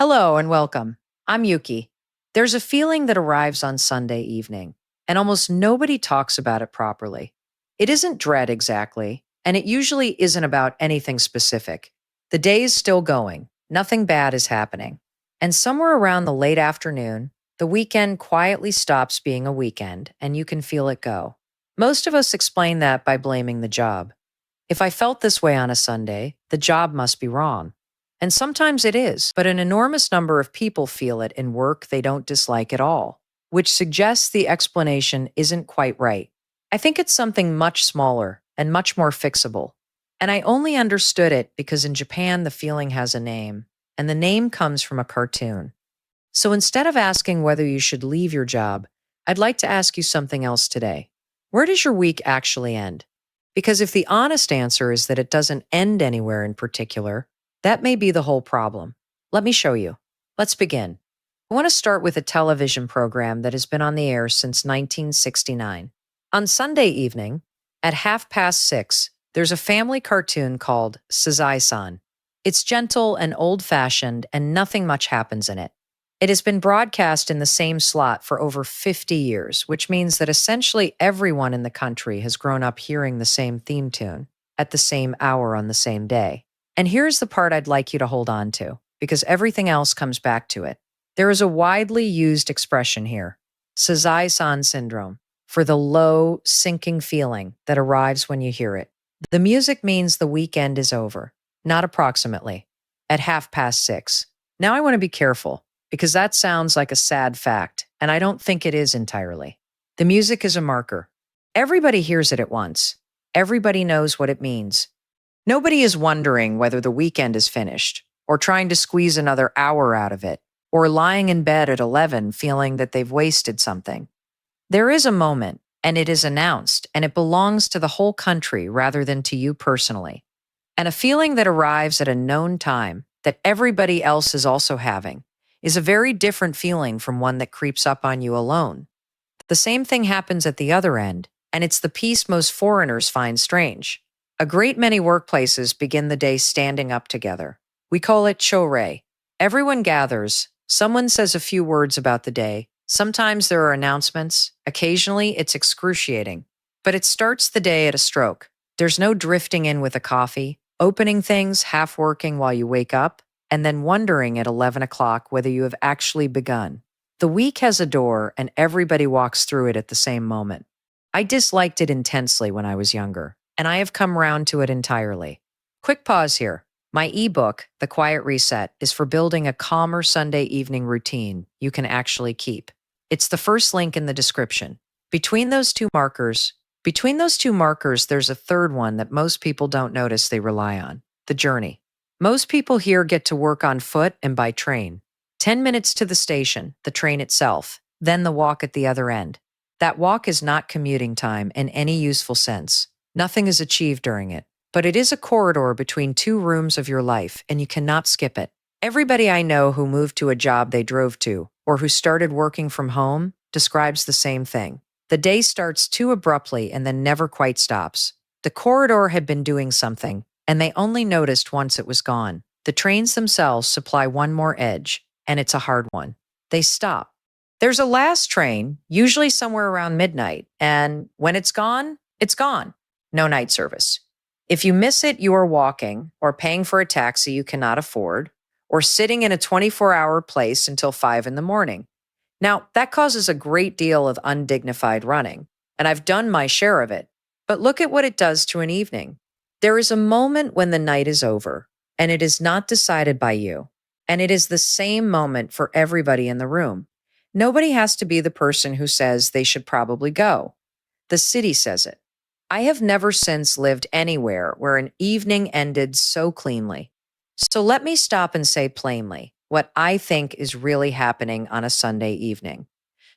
Hello and welcome. I'm Yuki. There's a feeling that arrives on Sunday evening, and almost nobody talks about it properly. It isn't dread exactly, and it usually isn't about anything specific. The day is still going, nothing bad is happening. And somewhere around the late afternoon, the weekend quietly stops being a weekend, and you can feel it go. Most of us explain that by blaming the job. If I felt this way on a Sunday, the job must be wrong. And sometimes it is, but an enormous number of people feel it in work they don't dislike at all, which suggests the explanation isn't quite right. I think it's something much smaller and much more fixable. And I only understood it because in Japan the feeling has a name, and the name comes from a cartoon. So instead of asking whether you should leave your job, I'd like to ask you something else today. Where does your week actually end? Because if the honest answer is that it doesn't end anywhere in particular, that may be the whole problem. Let me show you. Let's begin. I want to start with a television program that has been on the air since 1969. On Sunday evening, at 6:30, there's a family cartoon called Sazae-san. It's gentle and old-fashioned, and nothing much happens in it. It has been broadcast in the same slot for over 50 years, which means that essentially everyone in the country has grown up hearing the same theme tune at the same hour on the same day. And here's the part I'd like you to hold on to, because everything else comes back to it. There is a widely used expression here, Sazae-san syndrome, for the low, sinking feeling that arrives when you hear it. The music means the weekend is over, not approximately, at 6:30. Now I want to be careful, because that sounds like a sad fact, and I don't think it is entirely. The music is a marker. Everybody hears it at once. Everybody knows what it means. Nobody is wondering whether the weekend is finished, or trying to squeeze another hour out of it, or lying in bed at 11 feeling that they've wasted something. There is a moment, and it is announced, and it belongs to the whole country rather than to you personally. And a feeling that arrives at a known time that everybody else is also having is a very different feeling from one that creeps up on you alone. The same thing happens at the other end, and it's the piece most foreigners find strange. A great many workplaces begin the day standing up together. We call it chore. Everyone gathers, someone says a few words about the day, sometimes there are announcements, occasionally it's excruciating. But it starts the day at a stroke. There's no drifting in with a coffee, opening things, half working while you wake up, and then wondering at 11 o'clock whether you have actually begun. The week has a door, and everybody walks through it at the same moment. I disliked it intensely when I was younger, and I have come round to it entirely. Quick pause here. My ebook, The Quiet Reset, is for building a calmer Sunday evening routine you can actually keep. It's the first link in the description. Between those two markers, there's a third one that most people don't notice they rely on, the journey. Most people here get to work on foot and by train. 10 minutes to the station, the train itself, then the walk at the other end. That walk is not commuting time in any useful sense. Nothing is achieved during it. But it is a corridor between two rooms of your life, and you cannot skip it. Everybody I know who moved to a job they drove to, or who started working from home, describes the same thing. The day starts too abruptly and then never quite stops. The corridor had been doing something, and they only noticed once it was gone. The trains themselves supply one more edge, and it's a hard one. They stop. There's a last train, usually somewhere around midnight, and when it's gone, it's gone. No night service. If you miss it, you are walking, or paying for a taxi you cannot afford, or sitting in a 24-hour place until 5 in the morning. Now, that causes a great deal of undignified running, and I've done my share of it. But look at what it does to an evening. There is a moment when the night is over, and it is not decided by you, and it is the same moment for everybody in the room. Nobody has to be the person who says they should probably go. The city says it. I have never since lived anywhere where an evening ended so cleanly. So let me stop and say plainly what I think is really happening on a Sunday evening.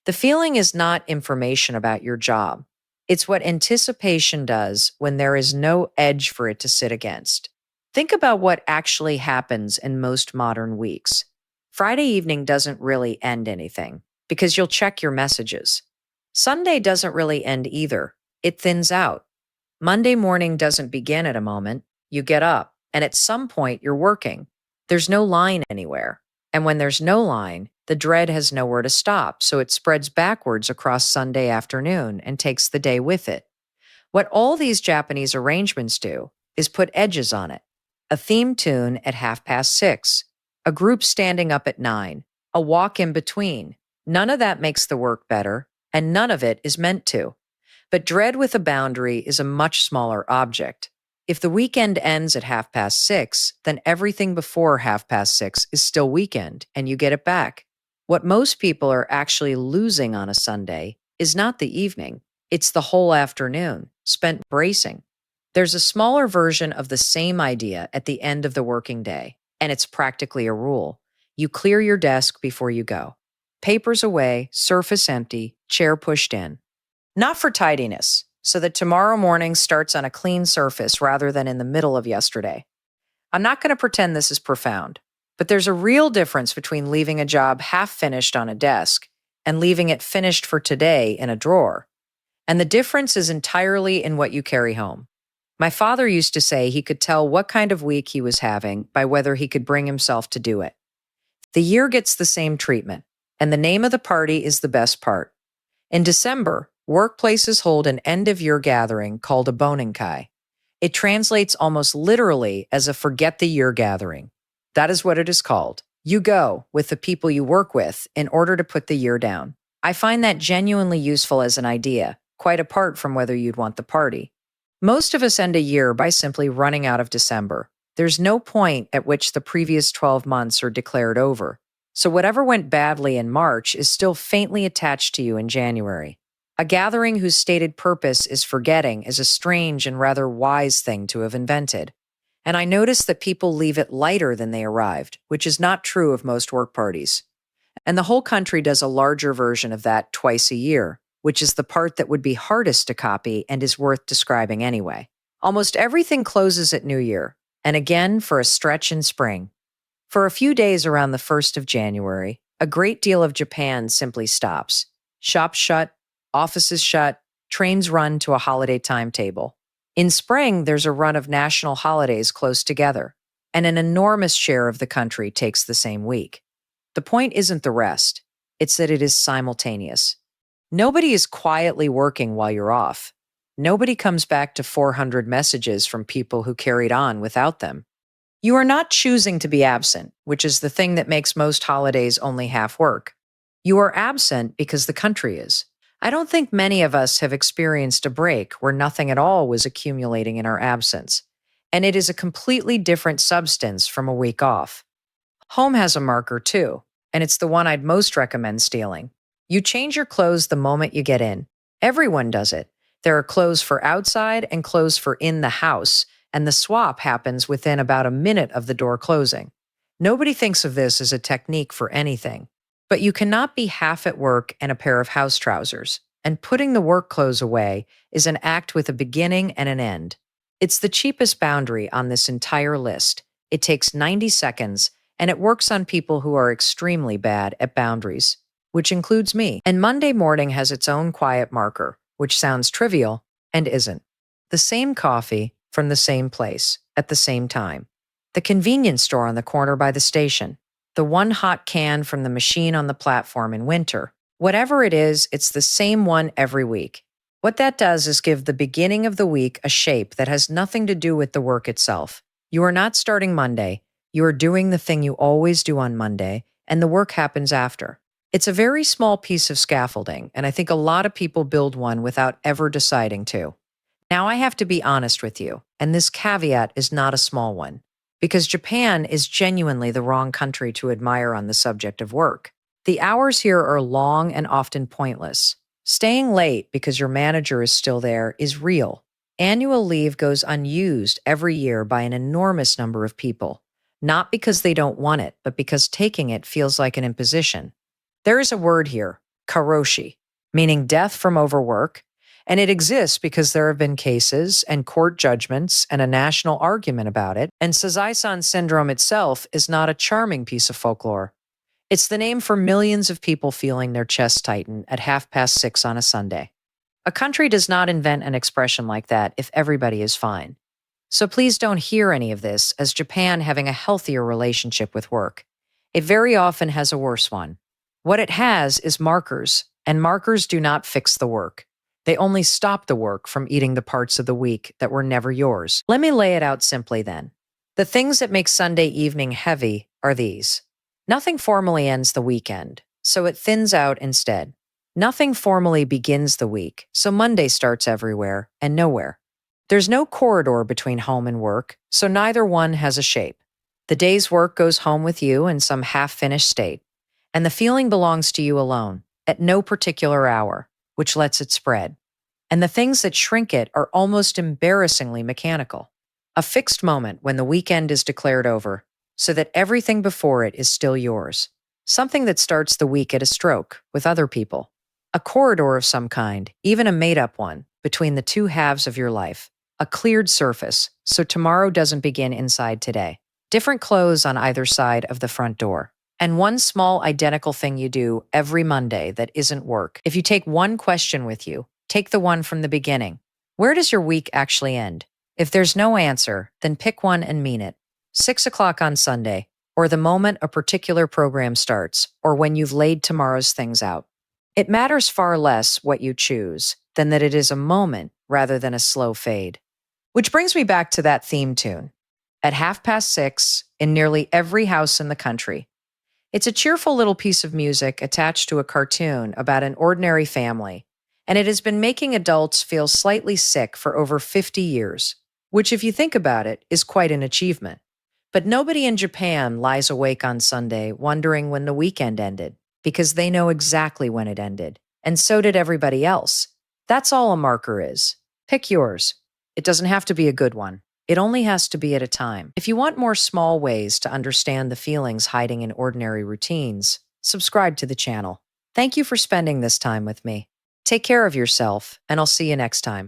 The feeling is not information about your job. It's what anticipation does when there is no edge for it to sit against. Think about what actually happens in most modern weeks. Friday evening doesn't really end anything because you'll check your messages. Sunday doesn't really end either. It thins out. Monday morning doesn't begin at a moment. You get up, and at some point you're working. There's no line anywhere. And when there's no line, the dread has nowhere to stop, so it spreads backwards across Sunday afternoon and takes the day with it. What all these Japanese arrangements do is put edges on it. A theme tune at 6:30, a group standing up at 9, a walk in between. None of that makes the work better, and none of it is meant to. But dread with a boundary is a much smaller object. If the weekend ends at 6:30, then everything before 6:30 is still weekend, and you get it back. What most people are actually losing on a Sunday is not the evening, it's the whole afternoon spent bracing. There's a smaller version of the same idea at the end of the working day, and it's practically a rule. You clear your desk before you go. Papers away, surface empty, chair pushed in. Not for tidiness, so that tomorrow morning starts on a clean surface rather than in the middle of yesterday. I'm not going to pretend this is profound, but there's a real difference between leaving a job half finished on a desk and leaving it finished for today in a drawer. And the difference is entirely in what you carry home. My father used to say he could tell what kind of week he was having by whether he could bring himself to do it. The year gets the same treatment, and the name of the party is the best part. In December, workplaces hold an end-of-year gathering called a Bonenkai. It translates almost literally as a forget-the-year gathering. That is what it is called. You go with the people you work with in order to put the year down. I find that genuinely useful as an idea, quite apart from whether you'd want the party. Most of us end a year by simply running out of December. There's no point at which the previous 12 months are declared over. So whatever went badly in March is still faintly attached to you in January. A gathering whose stated purpose is forgetting is a strange and rather wise thing to have invented. And I notice that people leave it lighter than they arrived, which is not true of most work parties. And the whole country does a larger version of that twice a year, which is the part that would be hardest to copy and is worth describing anyway. Almost everything closes at New Year, and again for a stretch in spring. For a few days around the 1st of January, a great deal of Japan simply stops. Shops shut, offices shut, trains run to a holiday timetable. In spring, there's a run of national holidays close together, and an enormous share of the country takes the same week. The point isn't the rest, it's that it is simultaneous. Nobody is quietly working while you're off. Nobody comes back to 400 messages from people who carried on without them. You are not choosing to be absent, which is the thing that makes most holidays only half work. You are absent because the country is. I don't think many of us have experienced a break where nothing at all was accumulating in our absence, and it is a completely different substance from a week off. Home has a marker too, and it's the one I'd most recommend stealing. You change your clothes the moment you get in. Everyone does it. There are clothes for outside and clothes for in the house, and the swap happens within about a minute of the door closing. Nobody thinks of this as a technique for anything, but you cannot be half at work in a pair of house trousers, and putting the work clothes away is an act with a beginning and an end. It's the cheapest boundary on this entire list. It takes 90 seconds, and it works on people who are extremely bad at boundaries, which includes me. And Monday morning has its own quiet marker, which sounds trivial and isn't. The same coffee from the same place at the same time. The convenience store on the corner by the station. The one hot can from the machine on the platform in winter. Whatever it is, it's the same one every week. What that does is give the beginning of the week a shape that has nothing to do with the work itself. You are not starting Monday. You are doing the thing you always do on Monday, and the work happens after. It's a very small piece of scaffolding, and I think a lot of people build one without ever deciding to. Now I have to be honest with you, and this caveat is not a small one, because Japan is genuinely the wrong country to admire on the subject of work. The hours here are long and often pointless. Staying late because your manager is still there is real. Annual leave goes unused every year by an enormous number of people, not because they don't want it, but because taking it feels like an imposition. There is a word here, karoshi, meaning death from overwork, and it exists because there have been cases and court judgments and a national argument about it, and Sazae-san syndrome itself is not a charming piece of folklore. It's the name for millions of people feeling their chests tighten at 6:30 on a Sunday. A country does not invent an expression like that if everybody is fine. So please don't hear any of this as Japan having a healthier relationship with work. It very often has a worse one. What it has is markers, and markers do not fix the work. They only stop the work from eating the parts of the week that were never yours. Let me lay it out simply then. The things that make Sunday evening heavy are these. Nothing formally ends the weekend, so it thins out instead. Nothing formally begins the week, so Monday starts everywhere and nowhere. There's no corridor between home and work, so neither one has a shape. The day's work goes home with you in some half-finished state, and the feeling belongs to you alone, at no particular hour, which lets it spread. And the things that shrink it are almost embarrassingly mechanical. A fixed moment when the weekend is declared over, so that everything before it is still yours. Something that starts the week at a stroke with other people. A corridor of some kind, even a made-up one, between the two halves of your life. A cleared surface, so tomorrow doesn't begin inside today. Different clothes on either side of the front door. And one small identical thing you do every Monday that isn't work. If you take one question with you, take the one from the beginning. Where does your week actually end? If there's no answer, then pick one and mean it. 6 o'clock on Sunday, or the moment a particular program starts, or when you've laid tomorrow's things out. It matters far less what you choose than that it is a moment rather than a slow fade. Which brings me back to that theme tune. At 6:30 in nearly every house in the country. It's a cheerful little piece of music attached to a cartoon about an ordinary family, and it has been making adults feel slightly sick for over 50 years, which, if you think about it, is quite an achievement. But nobody in Japan lies awake on Sunday wondering when the weekend ended, because they know exactly when it ended, and so did everybody else. That's all a marker is. Pick yours. It doesn't have to be a good one. It only has to be at a time. If you want more small ways to understand the feelings hiding in ordinary routines, subscribe to the channel. Thank you for spending this time with me. Take care of yourself, and I'll see you next time.